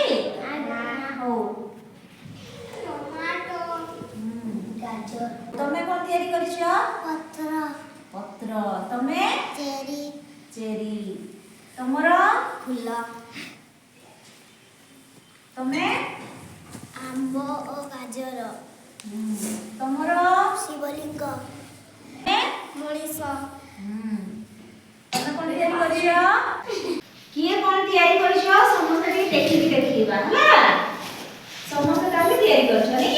आना हो टमाटो गाजर तमे कोन तयारी करछो पत्र पत्र तमे चेरी चेरी तमरो फूल तमे आंबो ओ गाजर तमरो शिवलिंग मनीष तमे कोन तयारी करछो किए कोन तयारी करछो समस्त के देखि देखिबा हला समस्त काहे तयारी करछो नी